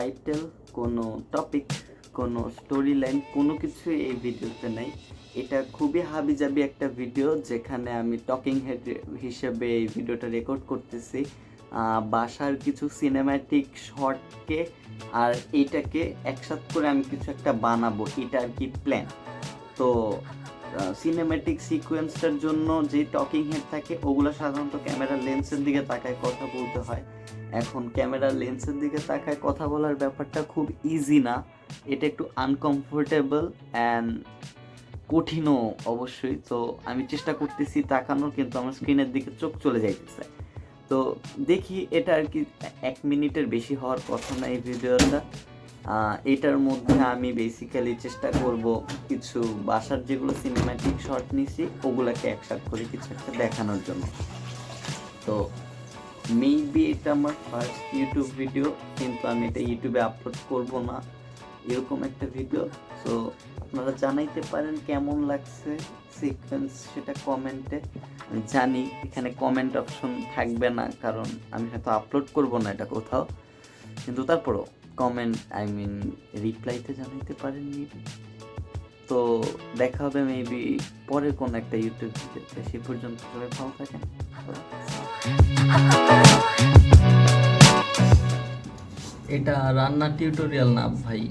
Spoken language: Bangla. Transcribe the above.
টাইটেল, কোনো টপিক, কোনো স্টোরি লাইন, কোনো কিছু এই ভিডিওতে নাই। এটা খুবই হাবিজাবি একটা ভিডিও, যেখানে আমি টকিং হেড হিসেবে এই ভিডিওটা রেকর্ড করতেছি। বাসার কিছু সিনেম্যাটিক শর্টকে আর এইটাকে একসাথে করে আমি কিছু একটা বানাবো, এটা আর কি প্ল্যান। তো সিনেম্যাটিক সিকোয়েন্সটার জন্য যে টকিং হেড থাকে ওগুলো সাধারণত ক্যামেরার লেন্সের দিকে তাকায় কথা বলতে হয়। এখন ক্যামেরার লেন্সের দিকে তাকায় কথা বলার ব্যাপারটা খুব ইজি না, এটা একটু আনকমফোর্টেবল অ্যান্ড কঠিনও অবশ্যই। তো আমি চেষ্টা করতেছি তাকানোর, কিন্তু আমার স্ক্রিনের দিকে চোখ চলে যাইতেছে। তো দেখি, এটা আর কি 1 মিনিটের বেশি হওয়ার কথা না এই ভিডিওটা। এটার মধ্যে আমি বেসিক্যালি চেষ্টা করব কিছু বাসার যেগুলো সিনেম্যাটিক শট নিছি ওগুলোকে একসাথে করে কিছু একটা দেখানোর জন্য। তো মেবি এটা আমার ফার্স্ট ইউটিউব ভিডিও, কিন্তু আমি এটা ইউটিউবে আপলোড করব না, এরকম একটা ভিডিও। সো আপনারা জানাইতে পারেন কেমন লাগছে সিকোয়েন্স, সেটা কমেন্টে। আমি জানি এখানে কমেন্ট অপশন থাকবে না, কারণ আমি হয়তো আপলোড করব না এটা কোথাও, কিন্তু তারপরও কমেন্ট রিপ্লাইতে জানাইতে পারেন মেবি। তো দেখা হবে মেবি পরের কোনো একটা ইউটিউব ভিডিওতে। সে পর্যন্ত সবাই ভালো থাকেন। এটা রান্না টিউটোরিয়াল না ভাই।